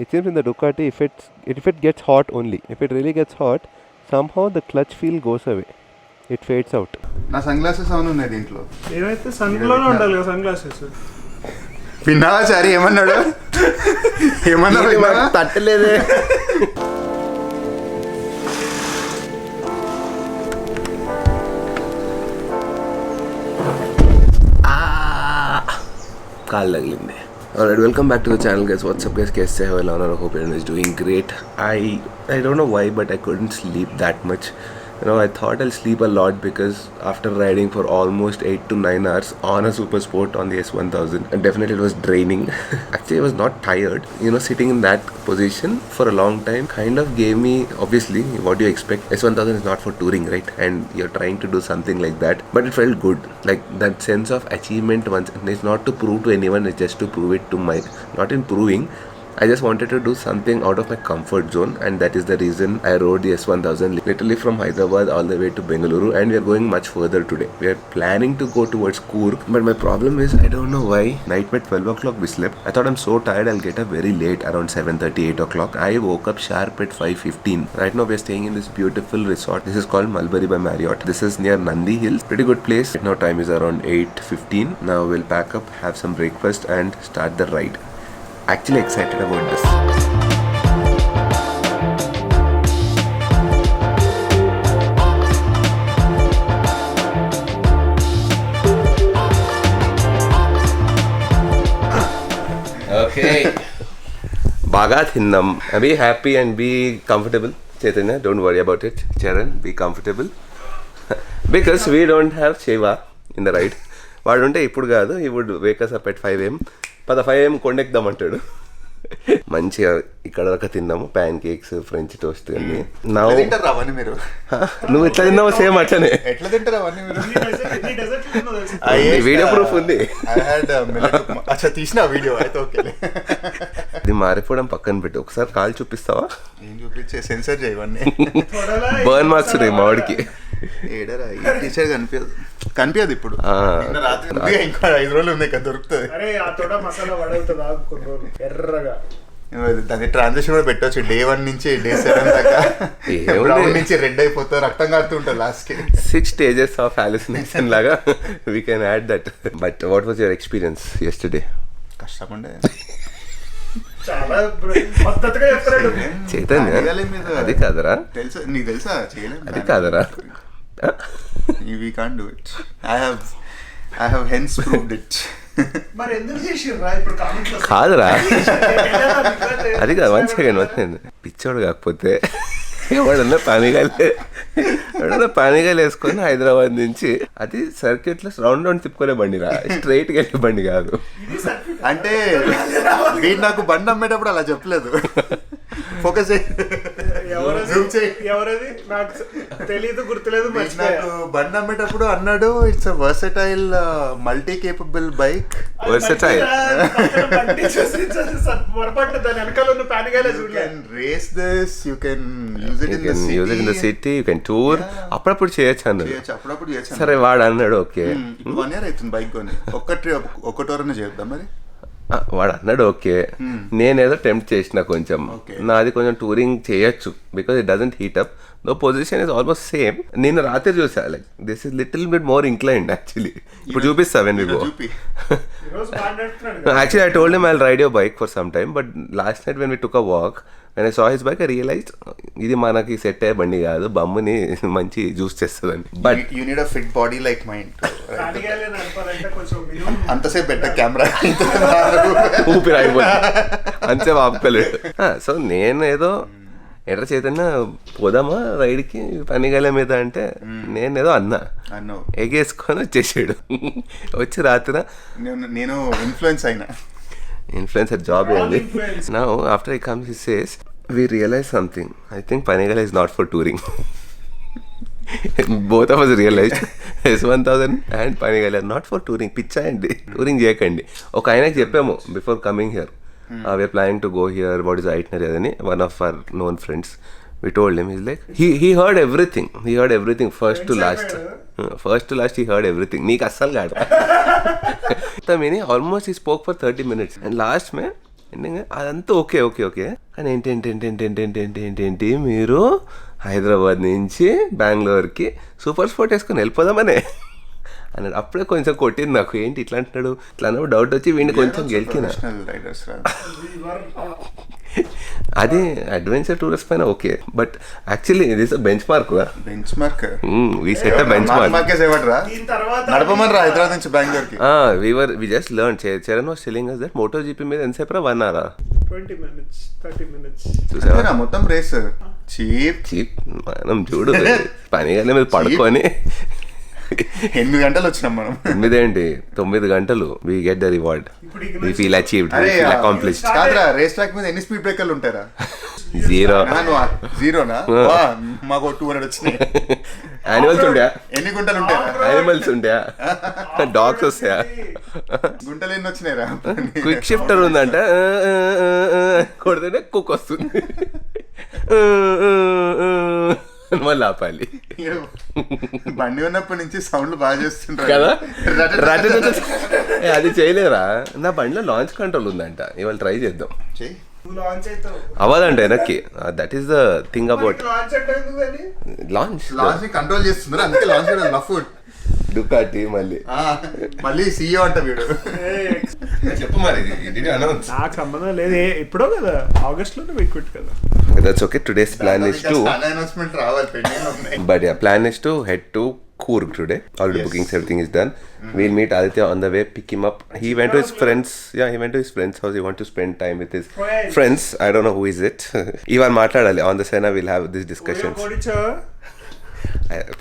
It seems in the Ducati, if it gets hot only, if it really gets hot, somehow the clutch feel goes away. It fades out. నా sun glasses అవును ఉన్నాయి దీంట్లో. ఏమైతే సన్లోనే ఉండాలి కదా sun glasses. విన్నావా చారి ఏమన్నాడు? ఏమన్నా తట్టలేదే. కాలు తగిలింది. Alright, welcome back to the channel guys. What's up guys? Kaise hai? Well, I hope everyone is doing great. I don't know why, but I couldn't sleep that much. You know, I thought I'll sleep a lot because after riding for almost 8 to 9 hours on a super sport on the S1000, and definitely it was draining. Actually, I was not tired. You know, sitting in that position for a long time kind of gave me, obviously, what do you expect? S1000 is not for touring, right? And you're trying to do something like that. But it felt good. Like that sense of achievement once. It's not to prove to anyone, it's just to prove it to my, not in proving. I just wanted to do something out of my comfort zone, and that is the reason I rode the S1000 literally from Hyderabad all the way to Bengaluru, and we are going much further today. We are planning to go towards Coorg, but my problem is I don't know why. Night at 12 o'clock we slept. I thought I'm so tired I'll get up very late, around 7:30, 8 o'clock. I woke up sharp at 5:15. Right now we are staying in this beautiful resort. This is called Mulberry by Marriott. This is near Nandi Hills. Pretty good place. Right now time is around 8:15. Now we'll pack up, have some breakfast and start the ride. Actually excited about this. Okay. Baga thinnam. Be happy and be comfortable. Chaitanya, don't worry about it. Charan, be comfortable. Because we don't have Shiva in the ride. వాడు ఉంటే ఇప్పుడు కాదు, he would wake us up at 5 AM. 5 AM కొండెక్దామంటాడు. మంచిగా ఇక్కడ దాకా తిన్నాము, pan cakes, French toast అన్ని. మీరు నువ్వు ఎట్లా తిన్నావు సేమ్ అట్లనే. ఎట్లా తింటారు అవన్నీ మీరు? వీడియో ప్రూఫ్ ఉంది. తీసిన వీడియో అయితే ఓకే. ఇది మారిపోవడం పక్కన పెట్టి ఒకసారి కాల్ చూపిస్తావా? ఏం చూపించే సెన్సర్ చేయవన్నీ. బర్న్ మార్క్స్ ఉన్నాయి మామిడికి. ఏడరా ఈ టీచర్ కనిపించదు ఇప్పుడు. రాత్రి ఇంకా 5 రోజులు ఉన్నాయి కదా, దొరుకుతుంది. దాని ట్రాన్సాక్షన్ కూడా పెట్టవచ్చు. డే 1 నుంచి డే 7 దాకా బ్రౌన్ నుంచి రెడ్ అయిపోతుంది, రక్తం కారుతుంటుంది లాస్ట్ కి. 6 stages of hallucination లాగా we can add that. But what was your experience yesterday? కష్టపండే Chaitanya, అది కాదరా, తెలుసు నీకు తెలుసా? చేయలేదు, అది కాదరా. We can't do it. I have hence proved it. కాదురా, అది కాదు. 1 second. పిచ్చోడు కాకపోతే ఎవడన్నా పానీగాలు వేసుకొని హైదరాబాద్ నుంచి అది సర్క్యూట్ లో రౌండ్ తిప్పుకునే బండిరా, స్ట్రైట్ గా వెళ్ళే బండి కాదు. అంటే వీడు నాకు బండి అమ్మేటప్పుడు అలా చెప్పలేదు. ఫోకస్ ఎవరది నాకు తెలియదు, గుర్తులేదు. నాకు బండి అమ్మేటప్పుడు అన్నాడు, it's a versatile multi capable bike. Versatile race this, you can use it in the city, you can tour. అప్పుడప్పుడు చేయొచ్చు అన్నాడు. అప్పుడప్పుడు చేయొచ్చు. సరే వాడు అన్నాడు ఓకే. 1 year అవుతుంది బైక్ కొని. ఒక్క టూర్ అన్న చేద్దాం మరి. వాడు అన్నాడు ఓకే. నేనేదో టెంప్ట్ చేసిన కొంచెం. నాది కొంచెం టూరింగ్ చేయొచ్చు because it doesn't heat up. Though position is almost same. నేను రాత్రి చూసా, like this is little bit more inclined actually. ఇప్పుడు చూపిస్తా when we go. Actually, I told him I'll ride your bike for some time, but last night when we took a walk, when I saw his bike, I realized ఇది మనకి set అయ్యే బండి కాదు, బమ్ముని మంచి juice చేస్తుందని. But you need a fit body like mind. అంతసేపు పెట్ట camera ఊపిరి అయిపోయింది, అంతసేపు ఆపుకోలేడు. సో నేను ఏదో ఎట్లా చైతన్య పోదామా రైడ్కి పనిగల మీద అంటే నేనేదో అన్నా, ఎగేసుకొని వచ్చేసాడు. వచ్చి రాత్రి నేను ఇన్ఫ్లుయెన్సర్ జాబ్ అయింది. Now after I comes he says we realize something. I think Panigala is not for touring. Both of us realized S1000 and Panigala are not for touring. Picha andi, touring చేయకండి. ఒక ఆయనకి చెప్పాము before coming here, we are planning to go here, what is the itinerary అని. One of our known friends, we told him, he's like, he heard everything first to last he heard everything. నీకు అస్సలు కాదు. Almost he spoke for 30 minutes and last में ending అదంతా okay okay okay కానీ ఏంటి ఏంటి ఏంటి ఏంటి ఏంటి ఏంటి ఏంటి ఏంటి ఏంటి మీరు హైదరాబాద్ నుంచి బెంగళూరుకి సూపర్ స్పోర్ట్ వేసుకొని వెళ్ళిపోదామనే అన్నాడు. అప్పుడే కొంచెం కొట్టింది నాకు, ఏంటి ఇట్లా అంటున్నాడు. ఇట్లా అన్నప్పుడు డౌట్ వచ్చి వీడిని కొంచెం గెలికిన. అది అడ్వెంచర్ టూరిస్ట్ పైన ఓకే, బట్ యాక్చువల్లీ ఇది benchmark benchmark we set benchmark నడపమని హైదరాబాద్ నుంచి బెంగళూరుకి. We just learn. Charan was telling us that MotoGP మీద ఎంతసేపు 1 hour 20 minutes 30 minutes చూసావా మొత్తం రేస్ చీప్ మనం చూడు పని కానీ మీద పడుకొని 8 గంటలు వచ్చినాం మనం. 9 గంటలు we get the reward, we feel achieved, we feel accomplished. కాదురా రేస్ ట్రాక్ మీద ఎన్ని స్పీడ్ బ్రేకర్లు ఉంటారా? 0 మాకు 200 వచ్చినాయి. యానిమల్స్ ఉంటాయా? ఎన్ని గుంటలు ఉంటాయా? యానిమల్స్ ఉంటాయా? డాగ్స్ వస్తాయా? గుంటలు ఎన్ని వచ్చినాయిరా? క్విక్ షిఫ్టర్ ఉందంట, కొడితేనే కుక్ వస్తుంది, మళ్ళీ ఆపాలి. బండి ఉన్నప్పటి నుంచి సౌండ్లు బాగా చేస్తుంటారు కదా. అది చేయలేరా? నా బండిలో లాంచ్ కంట్రోల్ ఉందంట, ఇవాళ ట్రై చేద్దాం. అవ్వదంట వెనక్కి. That is the thing about launch control చేస్తున్నారు, అందుకే లాంచ్ డుకాటి మళ్ళీ సీఈఓ అంట వీడు. చెప్పు మరి, నాకు సంబంధం లేదు, ఎప్పుడో కదా ఆగస్ట్ లో క్విట్ కదా. That's okay. Today's plan is to announcement రావాలి, పెండింగ్ ఉన్నాయి. But yeah, plan is to head to Coorg today. Already bookings, everything is done. We'll meet Aditya on the way, pick him up. He went to his friends. Yeah, he went to his friend's house. He want to spend time with his friends. I don't know who is it. Ivan మాట్లాడాలి on the Sena. We'll have these discussions.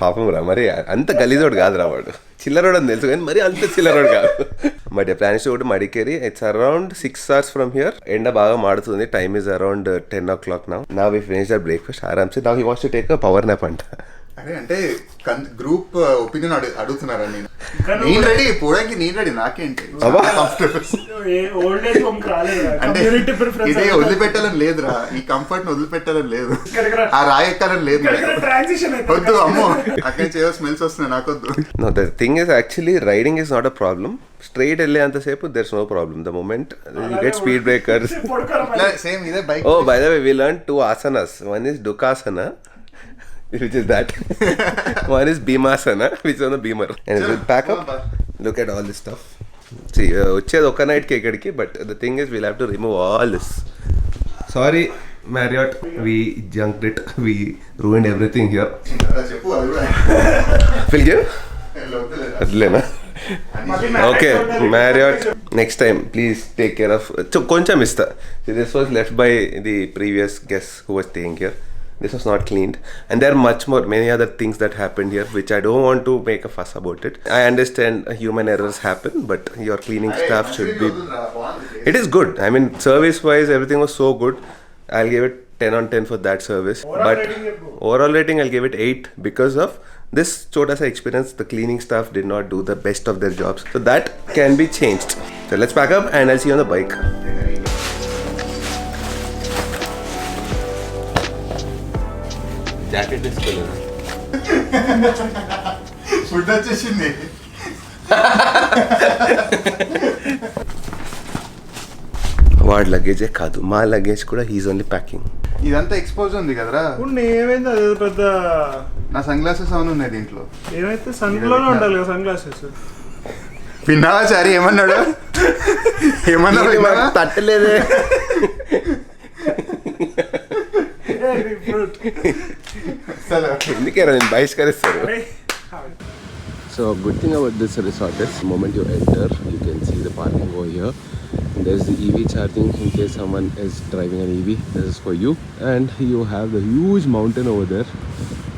పాపం రా, మరి అంత గలీజోడు కాదు రా వాడు, చిల్లరోడు అని తెలుసు కానీ మరి అంత చిల్లరోడు కాదు. But plan is to Madikeri. It's around 6 hours from here. ఎండ బాగా మాడుతుంది. Time is around 10 o'clock now. Now we finished our breakfast. ఆరామ్సే. Now he wants to take a power nap అంట. అరే అంటే గ్రూప్ ఒపీనియన్ అడుగుతున్నారా? నేను రెడీ పోవడానికి, నేను రెడీ, నాకేంటి అంటే ఇదే వదిలిపెట్టాలని లేదురా, ఈ కంఫర్ట్ ని వదిలిపెట్టాలని లేదు, ఆ రాయి ఎక్కాలని లేదు, వద్దు అమ్మో అక్కడి నుంచి ఏదో స్మెల్స్ వస్తున్నాయి, నాకొద్దు. No, the thing is actually riding is not a problem. Straight వెళ్ళేంతసేపు there's no problem. The moment you get speed breakers. Same ఇదే bike. Oh, by the way, we learned 2 asanas. One is Dukasana, which is that. One is Bhimasana, which is on the beamer. And we'll pack up. Look at all this stuff. See, వచ్చేది ఒక నైట్కి ఇక్కడికి, but the thing is we'll have to remove all this. Sorry Marriott, we junked it. We ruined everything here. చెప్పు అది కూడా Will you? అట్లేనా? Okay, Marriott, next time please take care of. కొంచెం ఇస్తా. This was left by the previous guest who was staying here. This was not cleaned, and there are many other things that happened here which I don't want to make a fuss about it. I understand human errors happen, but your cleaning staff should be. It is good. I mean, service wise everything was so good. I'll give it 10 on 10 for that service. But overall rating I'll give it 8 because of this chota sa experience. The cleaning staff did not do the best of their jobs, so that can be changed. So let's pack up and I'll see you on the bike. Jacket తీసుకోలేదు, food వచ్చేసింది. వాడి లగేజే కాదు, మా luggage కూడా he's only packing. ఇదంతా expose ఉంది కదరా. ఏమైంది అది పెద్ద. నా సన్ గ్లాసెస్ అవును ఉన్నాయి దీంట్లో. ఏమైతే సన్ లోనే ఉండాలి కదా సన్ గ్లాసెస్. విన్నావా చారి ఏమన్నాడు? ఏమన్నా తట్టలేదే. ఎందుకేరా నేను బహిష్కరిస్తారు. So good thing about this resort is the moment you enter you can see the parking over here. There's the EV charging in case someone is driving an EV. This is for you, and you have the huge mountain over there,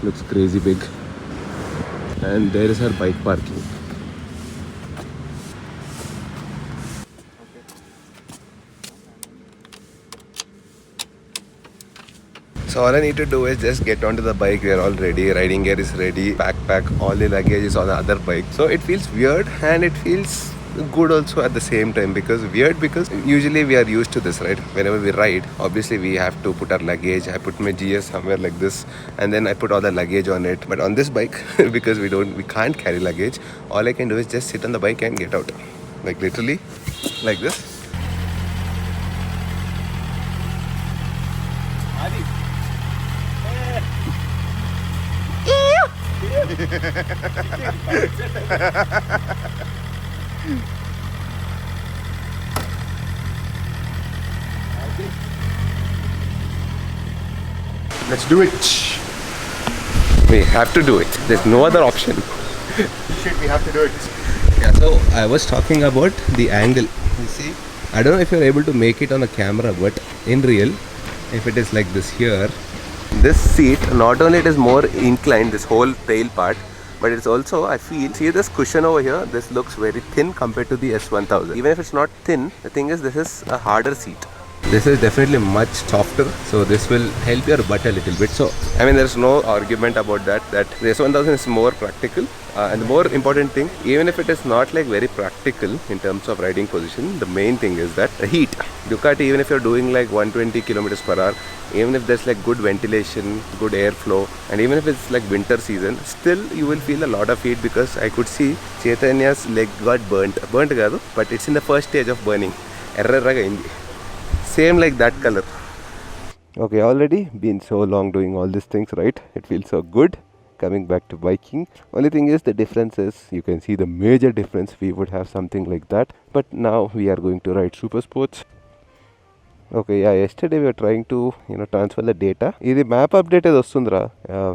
looks crazy big, and there is our bike parking. So all I need to do is just get onto the bike. We are all ready. Riding gear is ready. Backpack, all the luggage is on the other bike. So it feels weird and it feels good also at the same time. Because weird because usually we are used to this, right? Whenever we ride, obviously we have to put our luggage. I put my GS somewhere like this, and then I put all the luggage on it. But on this bike, because we can't carry luggage, all I can do is just sit on the bike and get out, like literally, like this. Let's do it. We have to do it. There's no other option. Shit, we have to do it. Yeah, so I was talking about the angle. You see, I don't know if you're able to make it on a camera, but in real, if it is like this here, this seat, not only it is more inclined, this whole tail part, but it's also, I feel, see this cushion over here, this looks very thin compared to the S1000. Even if it's not thin, the thing is this is a harder seat. This is definitely much softer, so this will help your butt a little bit. So, I mean, there's no argument about that the S1000 is more practical. And the more important thing, even if it is not like very practical in terms of riding position, the main thing is that the heat. DUCATI, even if you're doing like 120 kilometers per hour, even if there's like good ventilation, good airflow, and even if it's like winter season, still you will feel a lot of heat, because I could see Chaitanya's leg got burnt kaadu, but it's in the first stage of burning. Same like that color. Okay, already been so long doing all these things, right? It feels so good coming back to biking. Only thing is, the difference is, you can see the major difference. We would have something like that, but now we are going to ride super sports. Okay, yeah, yesterday we were trying to transfer the data. This map update is Ostundra.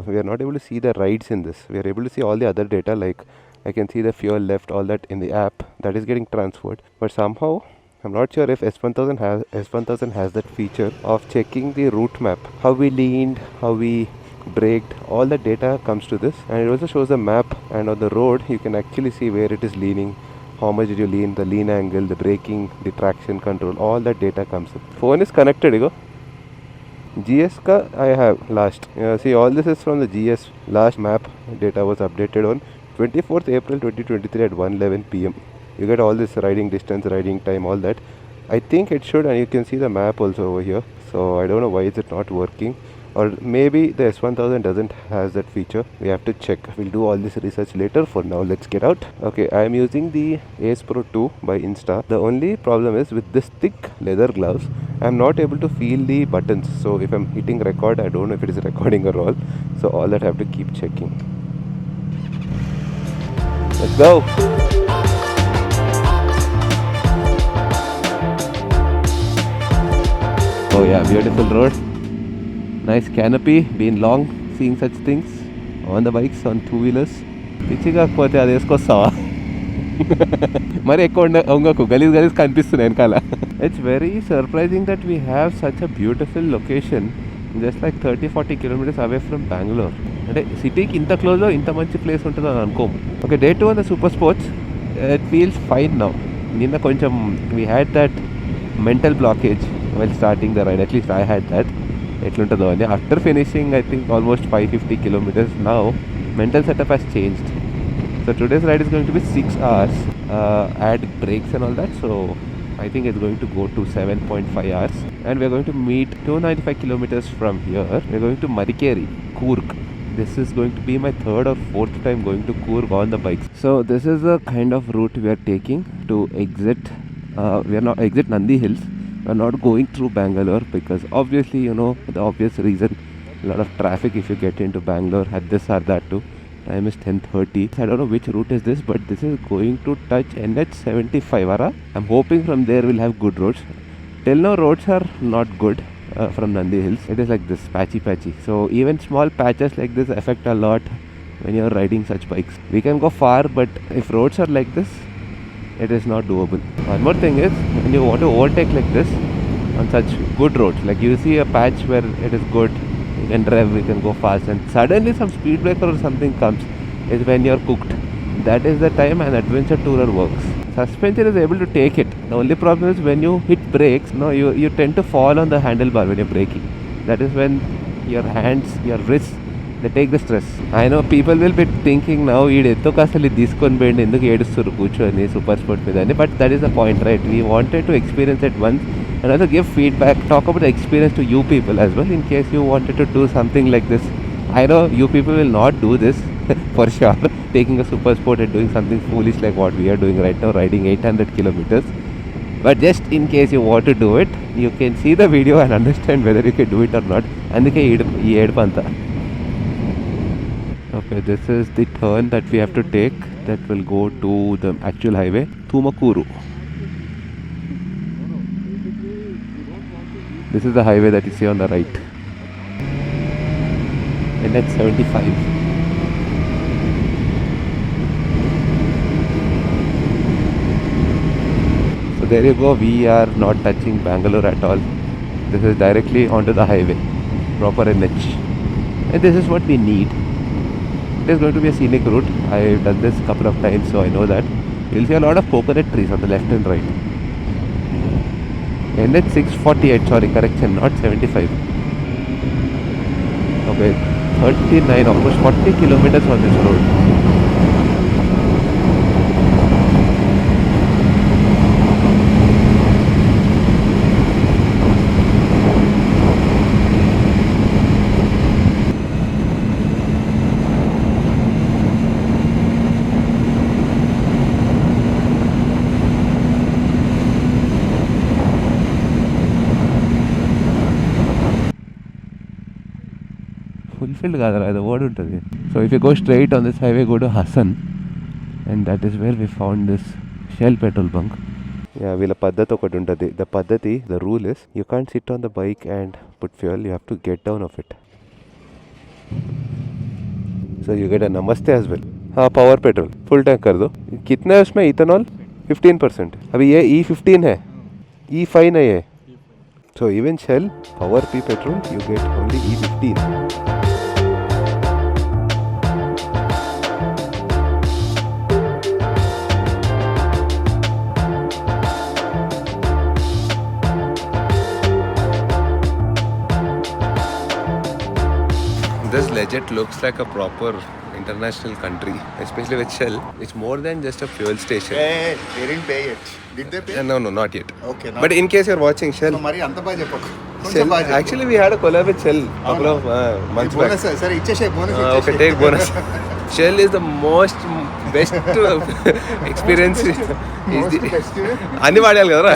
We are not able to see the rides in this. We are able to see all the other data, like I can see the fuel left, all that in the app, that is getting transferred. But somehow I'm not sure if S1000 has that feature of checking the route map, how we leaned, how we braked, all the data comes to this, and it also shows the map, and on the road you can actually see where it is leaning, how much did you lean, the lean angle, the braking, the traction control, all that data comes in. Phone is connected, GS ka I have last. See, all this is from the GS. Last map data was updated on 24th April 2023 at 1:11 PM. You get all this riding distance, riding time, all that. I think it should, and you can see the map also over here. So I don't know why is it not working, or maybe the S1000 doesn't has that feature. We have to check. We'll do all this research later. For now, let's get out. Okay, I am using the Ace Pro 2 by Insta. The only problem is with this thick leather gloves, I'm not able to feel the buttons. So if I'm hitting record, I don't know if it is recording or all. So all that I have to keep checking. Let's go. Oh yeah, beautiful road. Nice canopy. Been long seeing such things on the bikes, on two-wheelers. పిచ్చి కాకపోతే అది వేసుకొస్తావా మరి ఎక్కువ గలీజ్ కనిపిస్తున్నాయి వెనకాల. It's very surprising that we have such a beautiful location just like 30-40 kilometers away from Bangalore. అంటే సిటీకి ఇంత క్లోజ్లో ఇంత మంచి ప్లేస్ ఉంటుందో అని అనుకోము. Okay, day 2 on the super sports. It feels fine now. నిన్న కొంచెం we had that mental blockage while starting the ride. At least I had that. ఎట్లుంటుందో అని. After finishing, I think almost 550 kilometers, now mental setup has changed. So today's ride is going to be 6 hours. Add breaks and all that, so I think it's going to go to 7.5 hours. And we're going to meet 295 kilometers from here. We're going to Madikeri, Coorg. This is going to be my 3rd or 4th time going to Coorg on the bikes. So this is the kind of route we are taking to exit. We are not exit Nandi Hills. We are not going through Bangalore, because obviously, the obvious reason, a lot of traffic if you get into Bangalore at this or that too. Time is 10:30. I don't know which route is this, but this is going to touch NH 75. I'm hoping from there we'll have good roads. Till now roads are not good from Nandi Hills. It is like this, patchy. So even small patches like this affect a lot when you're riding such bikes. We can go far, but if roads are like this, it is not doable. One more thing is, when you want to overtake like this on such good roads, like you see a patch where it is good, you can drive, you can go fast, and suddenly some speed breaker or something comes, is when you're cooked. That is the time an adventure tourer works. Suspension is able to take it. The only problem is when you hit brakes, you tend to fall on the handlebar when you're braking. That is when your hands, your wrists, they take the stress. I know people will be thinking now, super sport, but that is the point, right? We wanted to experience it once and also give feedback, talk about the experience to you people as well, in case you wanted to do something like this. I know you people will not do this for sure, taking a super sport and doing something foolish like what we are doing right now, riding 800 kilometers. But just in case you want to do it, you can see the video and understand whether you can do it or not. అందుకే ఈ ఏడుపంతా. Okay, this is the turn that we have to take that will go to the actual highway, Tumakuru. This is the highway that you see on the right. And that's 75. So there you go, we are not touching Bangalore at all. This is directly onto the highway, proper NH. And this is what we need. It is going to be a scenic route. I've done this a couple of times, so I know that. You'll see a lot of coconut trees on the left and right. NH 648, sorry, correction, not 75. Okay, 39, almost 40 kilometers on this road. Fulfilled kadra, the word untadi. So if you go straight on this highway, go to Hassan, and that is where we found this Shell petrol bunk. Yeah, వీళ్ళ పద్ధతి ఒకటి ఉంటుంది. The rule is you can't sit on the bike and put fuel, you have to get down of it. So you get a namaste as well. हाँ, power petrol full tank कर दो. कितना है उसमें इथेनॉल? 15%. अभी ये E15 है, E5 नहीं है. So even Shell power P petrol you get only E15. This legit looks like a proper international country, especially with Shell. It's more than just a fuel station. Hey, they didn't pay it. Did they pay? No, not yet. Okay. But in case you're watching Shell, So Mari anta baje pakku. Shell actually we had a collab with Shell a couple of months back. Bonus sir, ichche bonus. Okay, take bonus. Shell is the most best experience. అన్ని వాడాలి కదరా.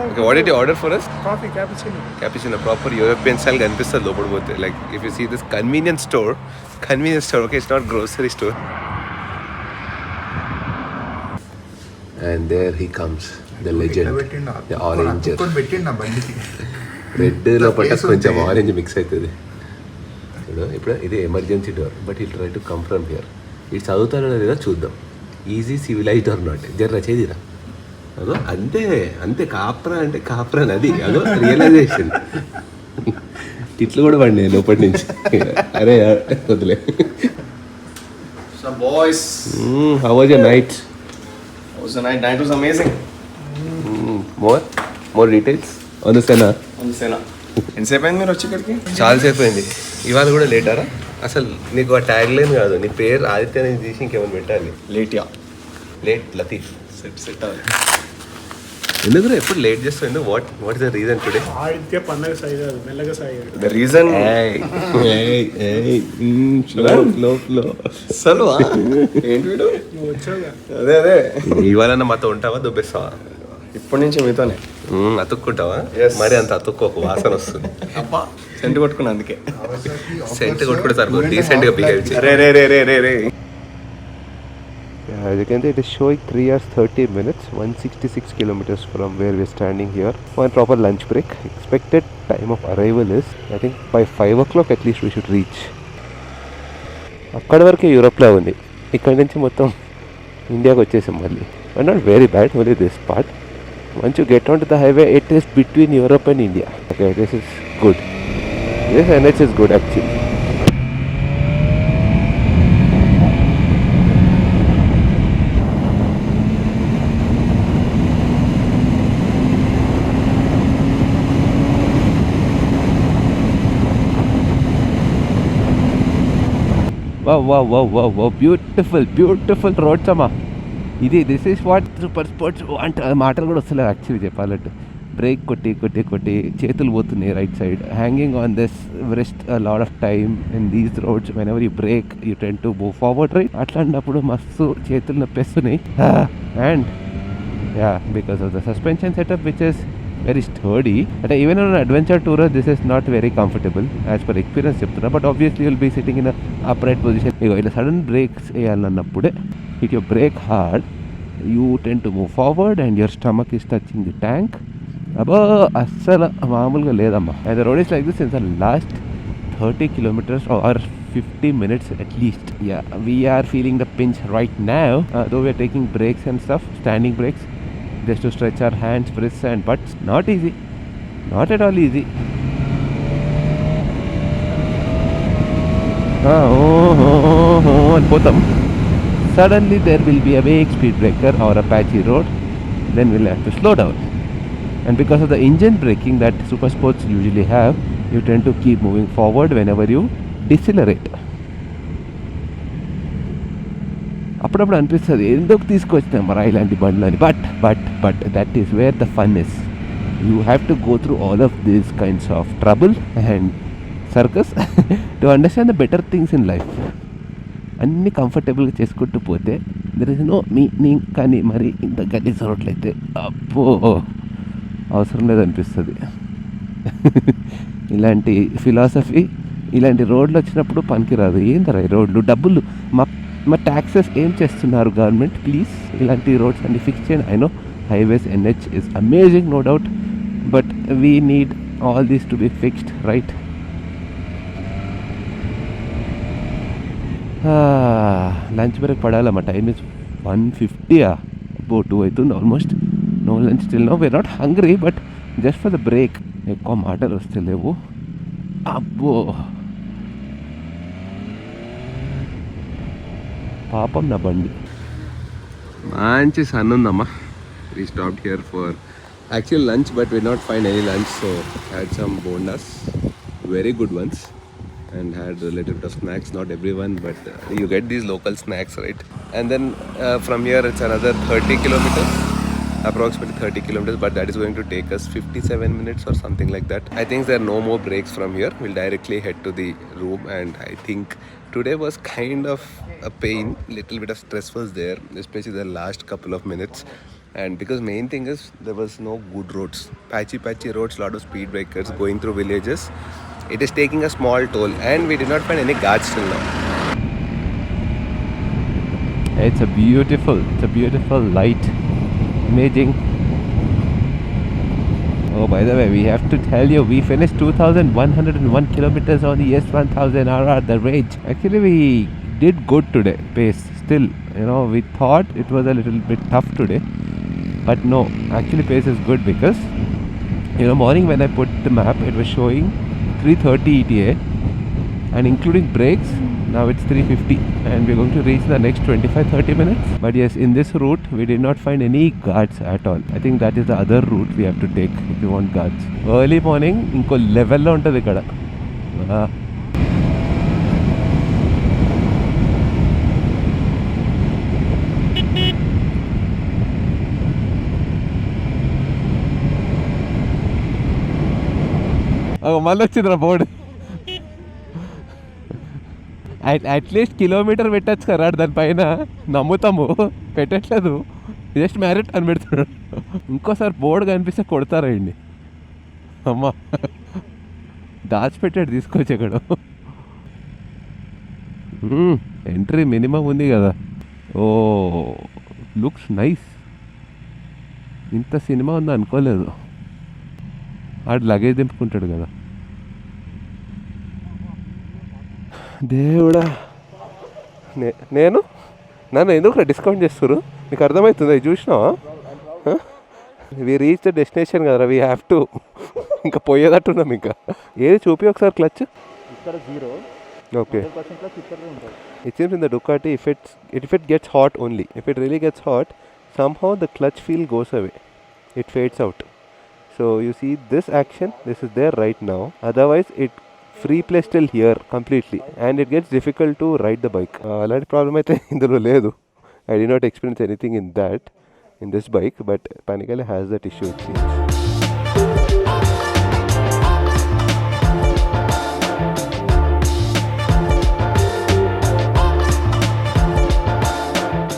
Okay, what did you order for us? Coffee, cappuccino. Cappuccino, proper European style కనిపిస్తుంది లోపల పోతే. Like if you see this convenience store, okay, it's not grocery store. And there he comes, the legend, the orange. Red లోపల కొంచెం orange mix అవుతుంది. ఇప్పుడు ఇది emergency door, but I'll try to come from here. ఇది చదువుతారో లేదో చూద్దాం. Easy civilised are not, జర రచేదిరా. అదో అంతే కాప్రా అంటే కాప్రా నది, అదో రియలైజేషన్. తిట్లు కూడా పడి లోపటి నుంచి. అరే వదిలే. So boys, how was your night? how was the night? Night was amazing. More details on the Sena. On the Sena. ఎంతసేపు అయింది మీరు వచ్చి ఇక్కడికి? చాలాసేపు అయింది. ఇవాళ కూడా లేటారా? అసలు నీకు ఆ ట్యాగ్ లైన్ కాదు, నీ పేరు ఆదిత్య అనేది తీసి ఇంకేమైనా పెట్టాలి. లేట్ లతీఫ్. సెట్ అవ్వాలి. ఎందుకు ఎప్పుడు లేట్ చేస్తావు? What is the reason today? Aditya పండగ సాయి కాదు, మెల్లగా సాయి కాదు. ద రీజన్ సల్వా ఏంటి వీడు? నువ్వు వచ్చావుగా. అదే ఇవాళ మాతో ఉంటావా, దుబ్బేస్తావా? ఇప్పటి నుంచి మీతోనే. అతుక్కుంటావా? మరి అంత అతుక్కోకు, వాసన వస్తుంది. అబ్బా సెంట్ కొట్టుకున్నా అందుకే. సెంట్ కొట్టుకుంటే సరిపోదు, డీసెంట్గా బిహేవ్ చేయి. రే As you can see, it is showing 3 hours 30 minutes, 166 kilometers from where we are standing here. One proper lunch break. Expected time of arrival is, I think by 5 o'clock at least we should reach. అక్కడి వరకే యూరోప్లో ఉంది, ఇక్కడి నుంచి మొత్తం ఇండియాకి వచ్చేసాం మళ్ళీ. But not very bad, only this part. Once you get onto the highway, it is between Europe and India. Okay, this is good. This NH is good actually. Wow, beautiful road sama. This is what super sports want. మాటలు కూడా వస్తలేదు actually చెప్పాలంటే. Break కొట్టి చేతులు పోతున్నాయి right side. Hanging on this wrist a lot of time in these roads. Whenever you brake you tend to move forward, right? అట్లాంటప్పుడు మస్తు చేతులు నొప్పేస్తున్నాయి. And yeah, because of the suspension setup which is very sturdy. But even on an adventure tourer, this is not very comfortable as per experience చెప్తున్నా. But obviously you'll be sitting in a upright position. ఇలా sudden brakes వేయాలన్నప్పుడే hit your brake hard, you tend to move forward and your stomach is touching the tank. అబ్బా అస్సలు మామూలుగా లేదమ్మా. And the road is like this since the last 30 kilometers or 50 minutes at least. Yeah, we are feeling the pinch right now, though we are taking breaks and stuff, standing breaks, just to stretch our hands, wrists and butts. Not easy, not at all easy. And potom suddenly there will be a big speed breaker or a patchy road, then we'll have to slow down. And because of the engine braking that super sports usually have, you tend to keep moving forward whenever you decelerate. అప్పుడప్పుడు అనిపిస్తుంది ఎందుకు తీసుకొచ్చినాం మరి ఇలాంటి బండ్లని. But that is where the fun is. You have to go through all of these kinds of trouble and circus to understand the better things in life. అన్నీ కంఫర్టబుల్గా చేసుకుంటూ పోతే దర్ ఇస్ నో మీనింగ్. కానీ మరి ఇంత గలీజ్ రోడ్లయితే అబ్బో అవసరం లేదనిపిస్తుంది. ఇలాంటి ఫిలాసఫీ ఇలాంటి రోడ్లు వచ్చినప్పుడు పనికిరాదు. ఏందరా ఈ రోడ్లు డబ్బులు మా ట్యాక్సెస్ ఏం చేస్తున్నారు గవర్నమెంట్? ప్లీజ్ ఇలాంటి రోడ్స్ అన్ని ఫిక్స్ చేయండి. I know highways NH is amazing no doubt, but we need all these to be fixed right. Lunch break పడాలమ్మా. Time is 1:50. అబ్బో 2 అవుతుంది almost. No lunch still no. We're not hungry but just for the break. ఎక్కువ మాటలు వస్తలేవు. అబ్బో పాపం నా బండి. మంచి సన్ ఉందమ్మా. We stopped here for actual lunch but we not find any lunch, so had some bondas, very good ones, and had a little bit of snacks. Not everyone, but you get these local snacks, right? And then from here it's another 30 kilometers, approximately 30 kilometers, but that is going to take us 57 minutes or something like that. I think there are no more breaks from here. We'll directly head to the room, and I think today was kind of a pain. Little bit of stress was there, especially the last couple of minutes. And because main thing is there was no good roads, patchy roads, lot of speed breakers going through villages. It is taking a small toll, and we did not find any guards till now. It's a beautiful light, amazing. Oh, by the way, we have to tell you, we finished 2,101 kilometers on the S1000RR, the range. Actually, we did good today, pace. Still, we thought it was a little bit tough today, but no, actually pace is good because, morning when I put the map, it was showing 330 ETA, and including breaks, now it's 350, and we're going to reach the next 25-30 minutes. But yes, in this route we did not find any guards at all. I think that is the other route we have to take if you want guards. Early morning inko level lo untadi ikkada. మళ్ళీ వచ్చిందిరా board. At least kilometre పెట్టచ్చు కదా దానిపైన. నమ్ముతాము, పెట్టట్లేదు. Just muriate అని పెడుతున్నాడు. ఇంకోసారి board కనిపిస్తే కొడతారండి. అమ్మా దాచిపెట్టాడు, తీసుకొచ్చి ఇక్కడ. ఎంట్రీ మినిమం ఉంది కదా. ఓ లుక్స్ నైస్. ఇంత సినిమా ఉంది అనుకోలేదు. ఆడు లగేజ్ దింపుకుంటాడు కదా. దేవుడా, నన్ను ఎందుకు డిస్కౌంట్ చేస్తారు? నీకు అర్థమవుతుంది, అది చూసినావా? వి రీచ్ ద డెస్టినేషన్ కదరా, వీ హ్యావ్ టు. ఇంకా పోయేటట్టున్నాం. ఇంకా ఏది చూపి ఒకసారి clutch. Okay, it seems in the Ducati if it gets hot only. If it really gets hot, somehow the clutch feel goes away. It fades out. So you see this action, this is there right now. Otherwise it free play still here completely, and it gets difficult to ride the bike. Alaanti problem aithe indulo ledu. I did not experience anything in this bike, but Panicale has that issue it seems.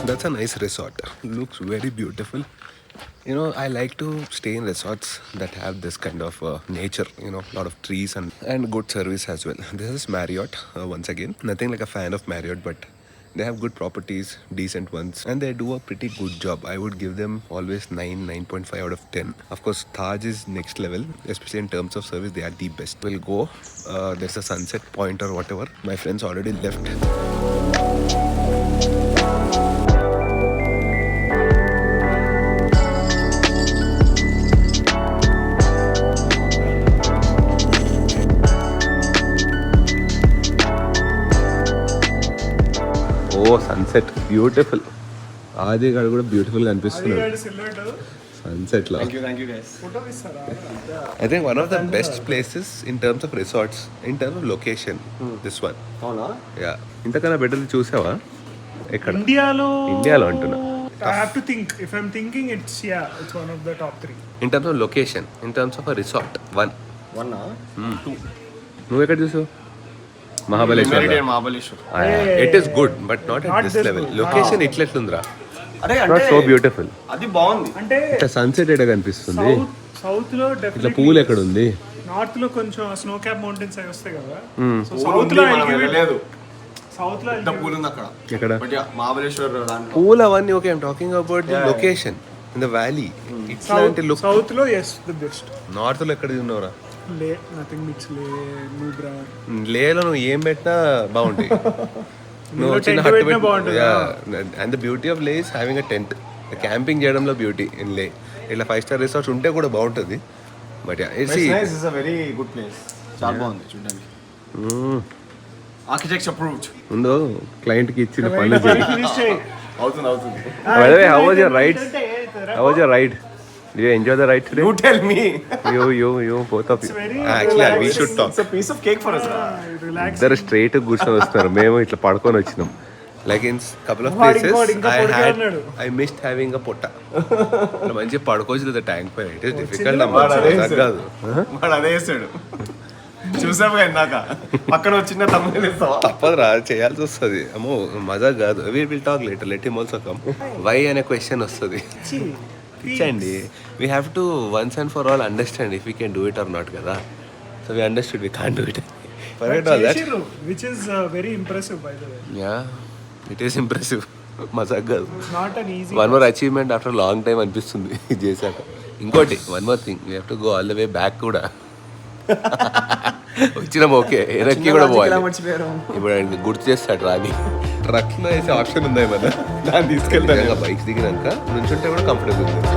That's a nice resort. Looks very beautiful. You know, I like to stay in resorts that have this kind of nature, you know, lot of trees and good service as well. This is Marriott, once again. Nothing like a fan of Marriott, but they have good properties, decent ones, and they do a pretty good job. I would give them always 9.5 out of 10. Of course, Taj is next level, especially in terms of service. They are the best. We'll go. There's a sunset point or whatever. My friends already left. Oh sunset beautiful. Aadi గారు కూడా beautiful గా అనిపిస్తున్నాడు sunset లో. Thank you guys. I think one of the best places in terms of resorts, in terms of location, this one. అవునా? Yeah, ఇంతకన్నా better చూసావా ఎక్కడ? ఇండియాలో అంటున్నా. I have to think. If I'm thinking, it's one of the top 3. In terms of location, in terms of a resort, one. నువ్వు ఎక్కడ చూసావు? Mahabaleshwar. It is good but not at this level. Location ఇట్లెట్లుందిరా, అరే not so beautiful. అది బాగుంది. అంటే ఇట్లా sunset ఎక్కడ కనిపిస్తుంది, సౌత్ లో ఇట్లా డెఫినెట్లీ, పూల్ ఎక్కడ ఉంది, నార్త్ లో కొంచెం స్నో క్యాప్ మౌంటైన్స్ అవి వస్తాయి కదా. సో సౌత్ లో లేదు, సౌత్ లో పూల్ ఉంది అక్కడ. ఎక్కడ మహాబలేశ్వర్ దాంట్లో పూల్ అవన్నీ. Okay, I'm talking about the location in the valley. ఇట్లాంటి లుక్ సౌత్ లో ఎస్ ది బెస్ట్. నార్త్ లో ఎక్కడ ఉన్నావురా? లే, నథింగ్ బిట్స్ లే, నూబ్రా. లేలో నువ్వు ఏం పెట్టినా బాగుంటాయి. నువ్వు చిన్న tent పెట్టినా బాగుంటుంది. అండ్ ద బ్యూటీ ఆఫ్ లే is having a tent. Camping చేయడంలో బ్యూటీ ఇన్ లే. ఇట్లా 5-star రిసార్ట్స్ ఉంటే కూడా బాగుంటుంది. But it's is a very good place. చాలా బాగుంది చూడడానికి. Architecture approved. ముందు క్లయింట్ కి ఇచ్చిన పనులు చేయి. అవుతుంది. By the way, how was your ride? How was your ride? Did you enjoy the ride today? You tell me. You both of you. very Actually, we should talk. It's a piece of cake for us. Relax. ఇద్దరు straight కూర్చొని వస్తున్నారు, మేము ఇట్లా పడుకొని వచ్చినాం. Like in couple of places I missed having a పొట్ట. ఇట్లా మంచిగా పడుకోవచ్చు ట్యాంక్ పైన. ఇట్ ఇస్ డిఫికల్ట్ అమ్మా, కాదు. వాడు అదే చేస్తాడు, చూసాము ఇందాక. పక్కన చిన్న తమ్ముడు ఇస్తావా? తప్పదురా, చేయాల్సి వస్తుంది. అమ్మో మజా కాదు. We will talk later, let him also come. Why అనే క్వశ్చన్ వస్తుంది. ఇచ్చండి. We have to once and for all understand if we can do it or not కదా. So we understood we can't do it. Forget all that. Which is very impressive, by the way. Yeah, it is impressive. మజాక్ కాదు. It's not an easy. One more achievement after long time అనిపిస్తుంది ఇది చేశాక. ఇంకోటి one more thing, we have to go all the way back కూడా. వచ్చినాం okay, వెనక్కి కూడా పోవాలి. ఇప్పుడు ఆయన గుర్తు చేస్తాడు రాని. ట్రక్లో వేసే ఆప్షన్ ఉందా ఏమన్నా? దాన్ని తీసుకెళ్తాను. బైక్స్ దిగినాక నుంచుంటే కూడా కంఫర్టబుల్ ఉంది.